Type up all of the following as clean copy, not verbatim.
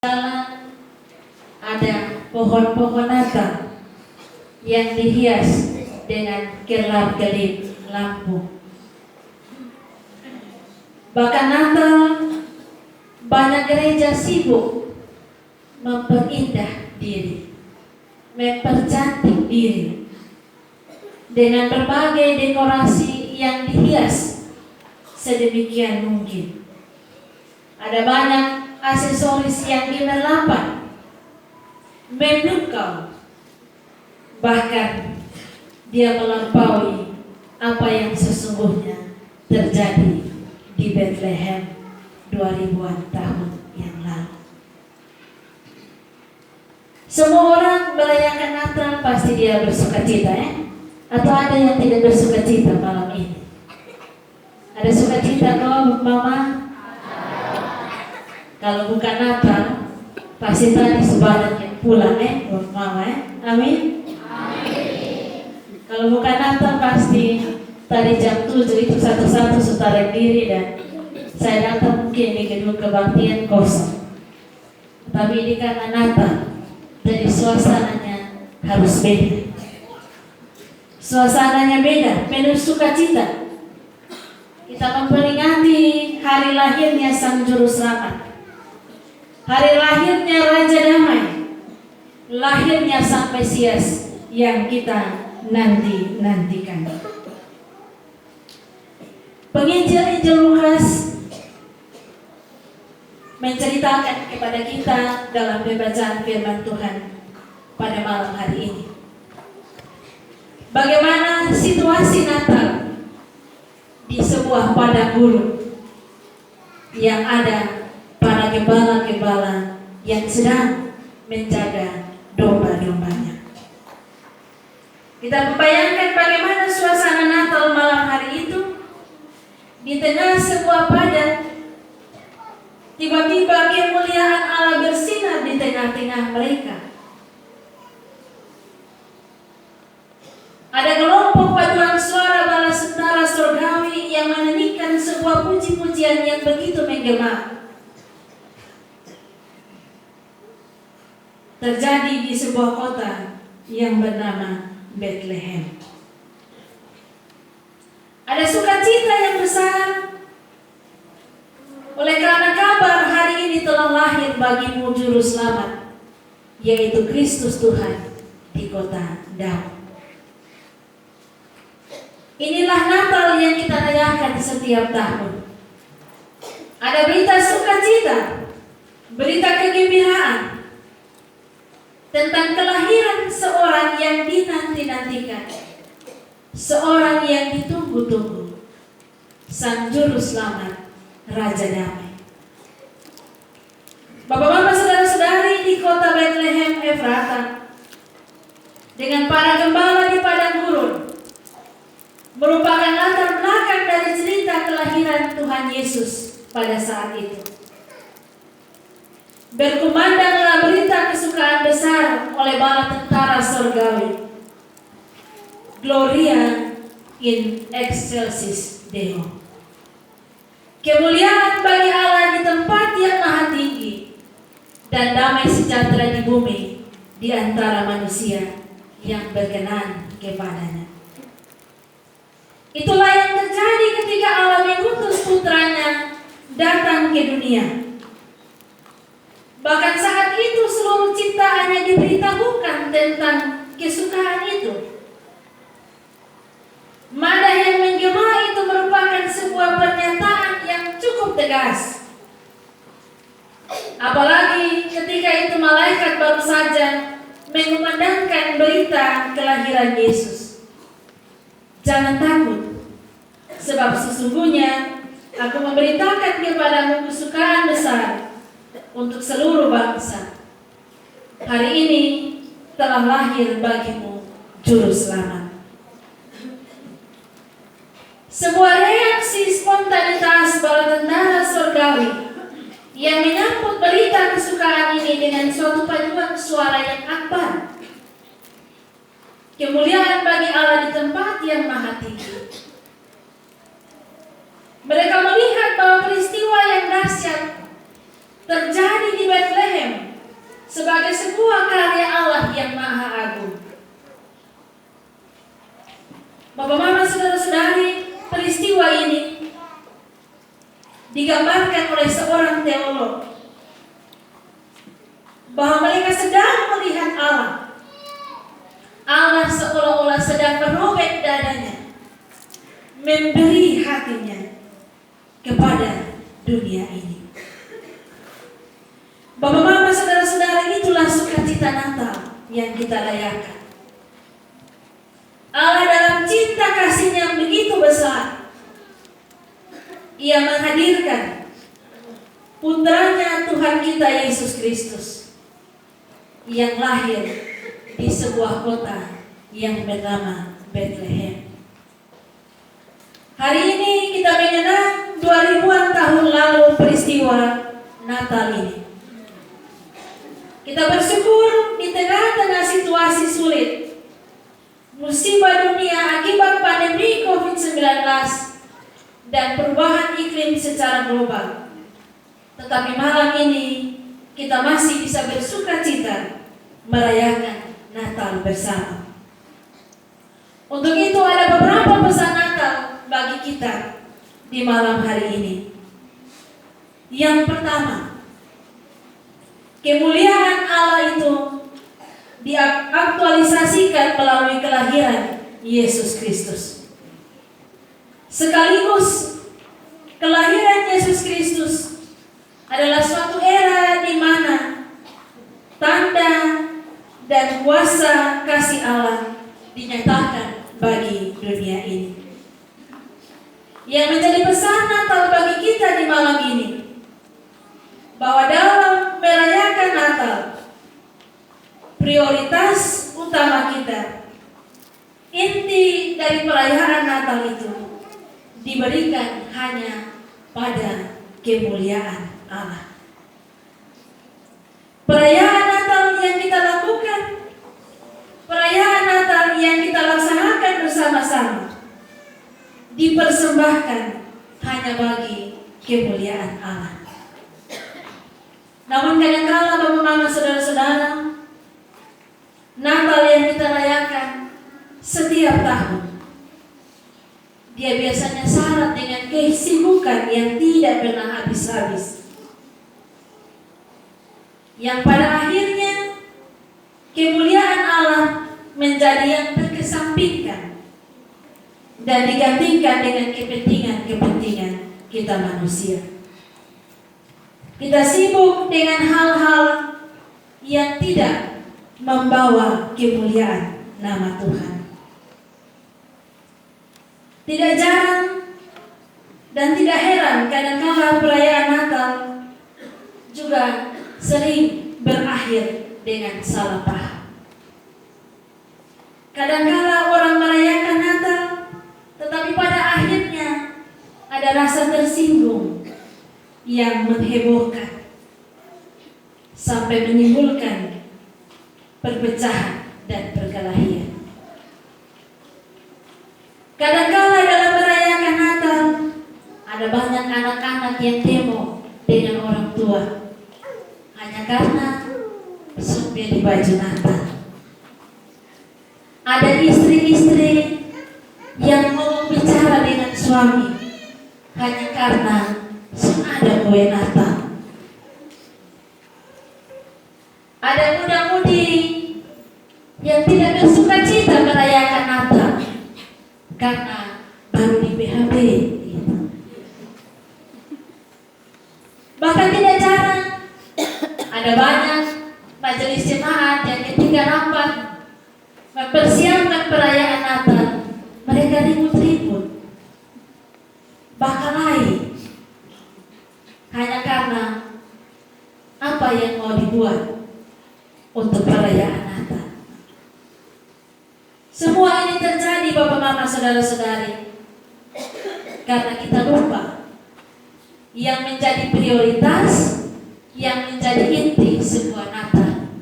jalan ada pohon-pohon Natal yang dihias dengan kelap-kelip lampu. Bahkan Natal banyak gereja sibuk memperindah diri, mempercantik diri dengan berbagai dekorasi yang dihias sedemikian mungkin. Ada banyak aksesoris yang gemerlapan, memukau, bahkan dia melampaui apa yang sesungguhnya terjadi di Bethlehem 2000-an tahun yang lalu. Semua orang merayakan Natal pasti dia bersukacita, ya? Atau ada yang tidak bersukacita malam ini? Ada sukacita kok, Mama? Kalau bukan Natal, pasti tadi sebanyak yang pulang, Mama, Amin. Kalau bukan Natal, pasti tadi jam 7 itu satu-satu sutarik diri dan saya datang mungkin di gedung kebaktian kosong. Tapi ini karena Natal, jadi suasananya harus beda. Suasananya beda, penuh sukacita. Kita memperingati hari lahirnya Sang Juru Selamat, hari lahirnya Raja Damai, lahirnya Sang Mesias yang kita nantikan. Penginjil Lukas menceritakan kepada kita dalam pembacaan firman Tuhan pada malam hari ini, bagaimana situasi Natal di sebuah padang gurun yang ada para gembala-gembala yang sedang menjaga domba-dombanya. Kita membayangkan bagaimana suasana Natal malam hari itu. Di tengah sebuah padang, tiba-tiba kemuliaan Allah bersinar di tengah-tengah mereka. Ada kelompok paduan suara bala tentara surgawi yang menyanyikan sebuah puji-pujian yang begitu menggema. Terjadi di sebuah kota yang bernama Bethlehem. Ada sukacita yang besar oleh karena kabar hari ini telah lahir bagimu Juru Selamat, yaitu Kristus Tuhan di kota Daud. Inilah Natal yang kita rayakan setiap tahun. Ada berita sukacita, berita kegembiraan tentang kelahiran seorang yang dinanti-nantikan, seorang yang ditunggu-tunggu, Sang Juru Selamat, Raja Damai. Bapak-bapak, saudara-saudari, di kota Bethlehem Efrata, dengan para gembala di padang gurun, merupakan latar belakang dari cerita kelahiran Tuhan Yesus pada saat itu. Berkumandanglah berita kesukaan besar oleh bala tentara surgawi, Gloria in excelsis Deo. Kemuliaan bagi Allah di tempat yang maha tinggi, dan damai sejahtera di bumi di antara manusia yang berkenan kepadanya. Itulah yang terjadi ketika Allah mengutus putranya datang ke dunia. Bahkan saat itu seluruh ciptaannya diberitahukan tentang kesukaan itu. Mada yang menggema itu merupakan sebuah pernyataan yang cukup tegas. Apalagi ketika itu malaikat baru saja mengumandangkan berita kelahiran Yesus. Jangan takut, sebab sesungguhnya aku memberitakan kepadamu kesukaan besar untuk seluruh bangsa. Hari ini telah lahir bagimu Juru Selamat. Sebuah reaksi spontanitas bala tentara surgawi yang menyambut berita kesukaan ini dengan suatu paduan suara yang akbar. Kemuliaan bagi Allah di tempat yang maha tinggi. Mereka melihat bahwa peristiwa yang dahsyat terjadi di Bethlehem sebagai sebuah karya Allah yang maha agung. Bapak, mama, saudara-saudari, peristiwa ini digambarkan oleh seorang teolog bahwa mereka sedang melihat Allah. Allah seolah-olah sedang merobek dadanya, memberi hatinya kepada dunia ini. Bapak, mama, saudara-saudara, itulah sukacita Natal yang kita rayakan. Allah dalam cinta kasih yang begitu besar, Ia menghadirkan putranya Tuhan kita Yesus Kristus yang lahir di sebuah kota yang bernama Bethlehem. Hari ini kita mengenang 2000-an tahun lalu peristiwa Natal ini. Kita bersyukur di tengah-tengah situasi sulit, musibah dunia akibat pandemi COVID-19 dan perubahan iklim secara global. Tetapi malam ini kita masih bisa bersukacita merayakan Natal bersama. Untuk itu ada beberapa pesan Natal bagi kita di malam hari ini. Yang pertama, kemuliaan Allah itu diaktualisasikan melalui kelahiran Yesus Kristus. Sekaligus kelahiran Yesus Kristus adalah suatu era di mana tanda dan kuasa kasih Allah dinyatakan bagi dunia ini. Yang menjadi pesan Natal bagi kita di malam ini, bahwa dalam merayakan Natal, prioritas utama kita, inti dari perayaan Natal itu diberikan hanya pada kemuliaan Allah. Perayaan Natal yang kita lakukan, perayaan Natal yang kita laksanakan bersama-sama, dipersembahkan hanya bagi kemuliaan Allah. Namun kadang-kala Bapak, Mama, saudara-saudara, Natal yang kita rayakan setiap tahun, dia biasanya syarat dengan kesibukan yang tidak pernah habis-habis, yang pada akhirnya kemuliaan Allah menjadi yang terkesampingkan dan digantikan dengan kepentingan-kepentingan kita manusia. Kita sibuk dengan hal-hal yang tidak membawa kemuliaan nama Tuhan. Tidak jarang dan tidak heran kadang-kala perayaan Natal juga sering berakhir dengan salah paham. Kadang-kala orang merayakan Natal, tetapi pada akhirnya ada rasa tersinggung yang menghebohkan sampai menimbulkan perpecahan dan perkelahian. Kadang-kala dalam merayakan Natal ada banyak anak-anak yang demo dengan orang tua hanya karena supir di baju Natal. Ada istri-istri yang mau bicara dengan suami hanya karena ada kue Natal. Ada muda-mudi yang tidak bersukacita merayakan Natal karena baru di PHP. Bahkan tidak jarang ada banyak majelis jemaat yang ketika rapat mempersiapkan perayaan Natal, mereka ribut-ribut, bahkan lain hanya karena apa yang mau dibuat untuk perayaan Natal. Semua ini terjadi Bapak, Mama, saudara-saudari, karena kita lupa yang menjadi prioritas, yang menjadi inti sebuah Natal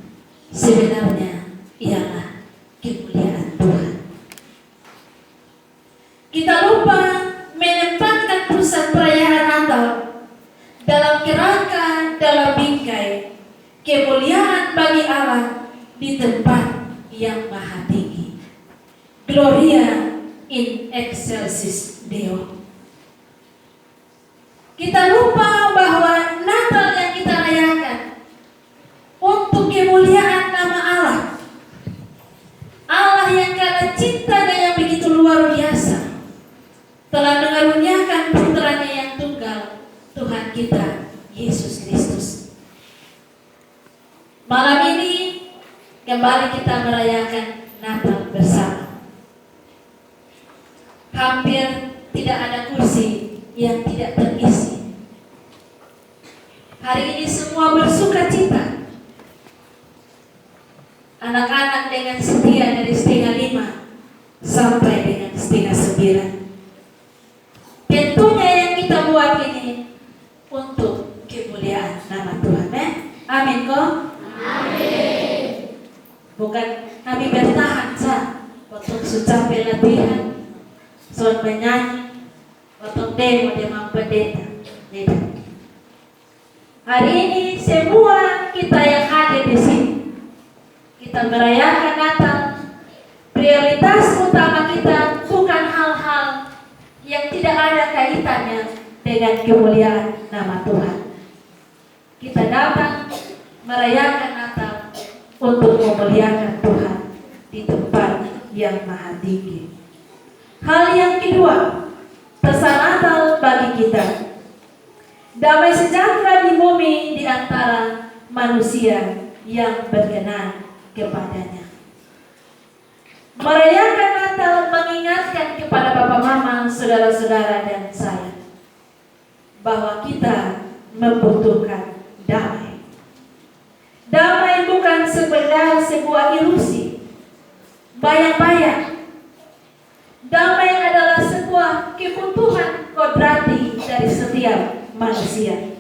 sebenarnya ialah kemuliaan Tuhan. Kita lupa menempatkan pusat perayaan Natal dalam kerangka, dalam kemuliaan bagi Allah di tempat yang maha tinggi. Gloria in excelsis Deo. Kita lupa bahwa Natal yang kita rayakan untuk kemuliaan nama Allah. Allah yang karena cintanya yang begitu luar biasa telah mengaruniakan putranya yang tunggal, Tuhan kita Yesus Kristus. Malam ini kembali kita merayakan Natal bersama. Hampir tidak ada kursi yang tidak terisi. Hari ini semua bersuka cita. Anak-anak dengan setia dari 8:30 sampai dengan 8:30. Tentunya yang kita buat ini untuk kemuliaan nama Tuhan. Amin kok? Amin. Bukan kami bertahan untuk capek latihan, soal menyanyi, untuk demo dengan pendeta. Tidak. Hari ini semua kita yang ada di sini, kita merayakan Natal. Prioritas utama kita bukan hal-hal yang tidak ada kaitannya dengan kemuliaan nama Tuhan. Kita datang merayakan Natal untuk memuliakan Tuhan di tempat yang maha tinggi. Hal yang kedua, pesan Natal bagi kita, damai sejahtera di bumi di antara manusia yang berkenan kepadanya. Merayakan Natal mengingatkan kepada Bapak Mama, saudara-saudara dan saya bahwa kita membutuhkan damai. Damai bukan sekedar sebuah ilusi, bayang-bayang. Damai adalah sebuah kebutuhan kodrati dari setiap manusia.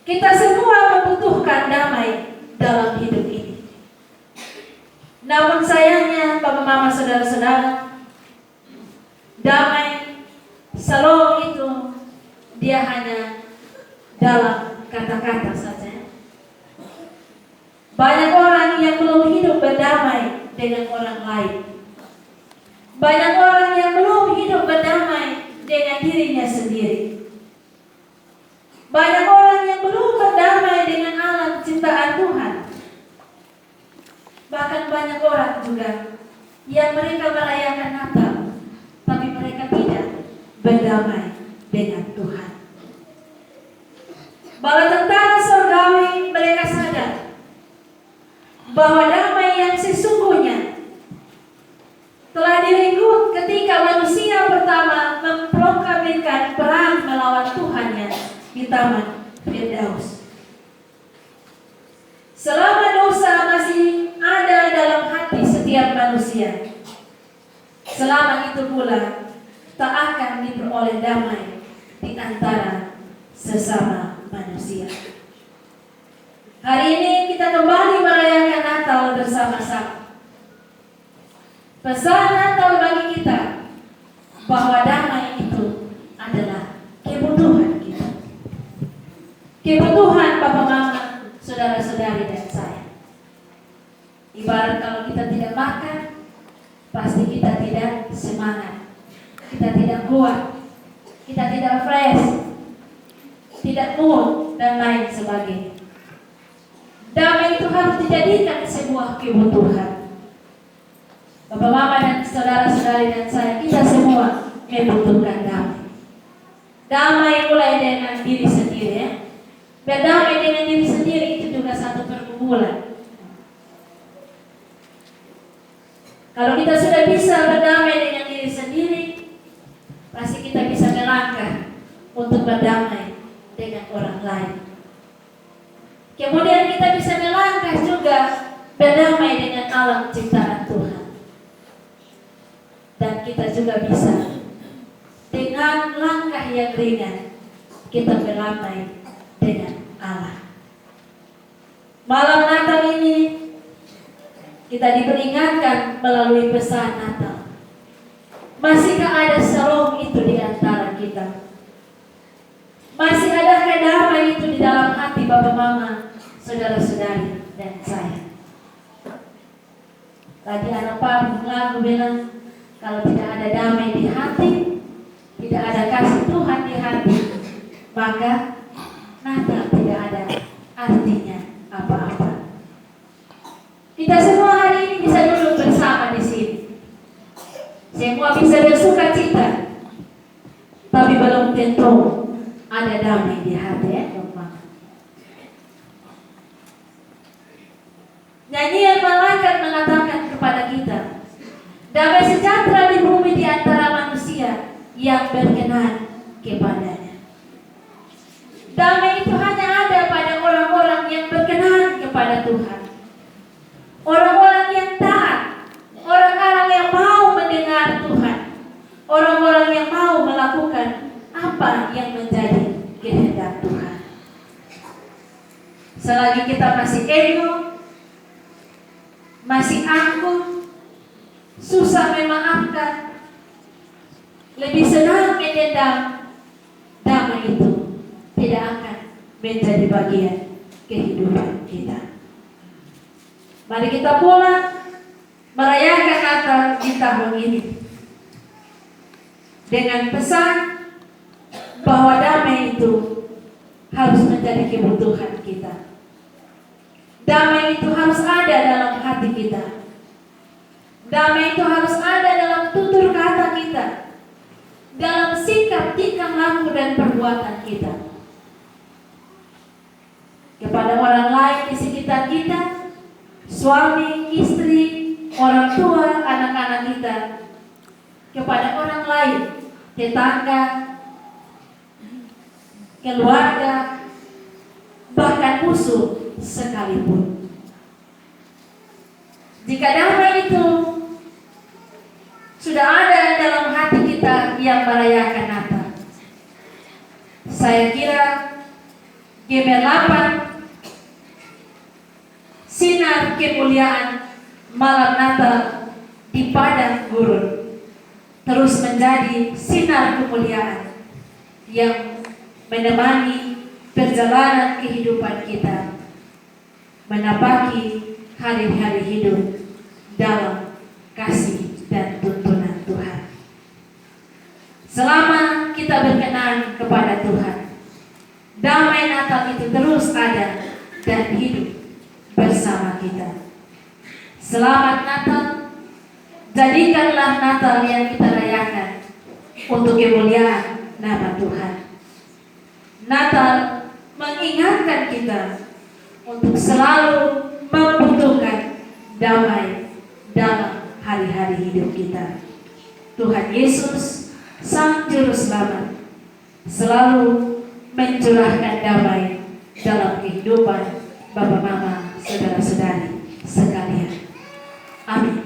Kita semua membutuhkan damai dalam hidup ini. Namun sayangnya Bapak Mama saudara-saudara, damai shalom itu dia hanya dalam kata-kata saja. Banyak orang yang belum hidup berdamai dengan orang lain. Banyak orang yang belum hidup berdamai dengan dirinya sendiri. Banyak orang yang belum berdamai dengan alam ciptaan Tuhan. Bahkan banyak orang juga yang mereka merayakan Natal, tapi mereka tidak berdamai dengan Tuhan. Bala tentara surgawi mereka sadar bahwa damai yang sesungguhnya telah direnggut ketika manusia pertama memproklamirkan perang melawan Tuhannya di Taman Firdaus. Selama dosa masih ada dalam hati setiap manusia, selama itu pula tak akan diperoleh damai di antara sesama manusia. Hari ini kita kembali merayakan Natal bersama-sama. Pesan Natal bagi kita bahwa damai itu adalah kebutuhan kita. Kebutuhan Bapak Mama, saudara-saudari dan saya. Ibarat kalau kita tidak makan, pasti kita tidak semangat, kita tidak kuat, kita tidak fresh, tidak mood dan lain sebagainya. Damai itu harus dijadikan sebuah kebutuhan. Bapak Mama dan saudara-saudari dan saya, kita semua membutuhkan damai. Damai mulai dengan diri sendiri ya. Berdamai dengan diri sendiri itu juga satu pergumulan. Kalau kita sudah bisa berdamai dengan diri sendiri, pasti kita bisa melangkah untuk berdamai dengan orang lain. Kemudian kita bisa melangkah juga berdamai dengan alam ciptaan Tuhan. Dan kita juga bisa dengan langkah yang ringan kita berdamai dengan Allah. Malam Natal ini kita diperingatkan melalui pesan Natal. Masihkah ada shalom itu di antara kita? Masih adakah damai itu di dalam hati Bapak Mama, saudara-saudari dan saya. Tadi anak Pak lagu bilang, kalau tidak ada damai di hati, tidak ada kasih Tuhan di hati, maka Natal tidak ada artinya apa-apa. Kita semua hari ini bisa duduk bersama di sini. Semua bisa bersuka cita, tapi belum tentu ada damai di hati, ya, teman. Nyanyian malaikat mengatakan kepada kita, damai sejahtera di bumi di antara manusia yang berkenan kepadanya. Damai itu hanya ada pada orang-orang yang berkenan kepada Tuhan. Orang-orang yang taat, orang-orang yang mau mendengar Tuhan, orang-orang yang mau melakukan apa yang menjadi kehendak Tuhan. Selagi kita masih ego, masih angkuh, susah memaafkan, lebih senang mendendam, damai itu tidak akan menjadi bagian kehidupan kita. Mari kita pulang merayakan Natal di tahun ini dengan pesan bahwa damai itu harus menjadi kebutuhan kita. Damai itu harus ada dalam hati kita. Damai itu harus ada dalam tutur kata kita, dalam sikap, tingkah laku dan perbuatan kita kepada orang lain di sekitar kita, suami, istri, orang tua, anak-anak kita, kepada orang lain, tetangga, keluarga, bahkan musuh sekalipun. Jika damai itu sudah ada dalam hati kita yang merayakan Natal, saya kira gemerlapan sinar kemuliaan malam Natal di padang gurun terus menjadi sinar kemuliaan yang menemani perjalanan kehidupan kita, menapaki hari-hari hidup dalam kasih dan tuntunan Tuhan. Selama kita berkenan kepada Tuhan, damai Natal itu terus ada dan hidup bersama kita. Selamat Natal. Jadikanlah Natal yang kita rayakan untuk kemuliaan nama Tuhan. Natal mengingatkan kita untuk selalu membutuhkan damai dalam hari-hari hidup kita. Tuhan Yesus, Sang Juru Selamat, selalu mencurahkan damai dalam kehidupan Bapak, Mama, saudara-saudari sekalian. Amin.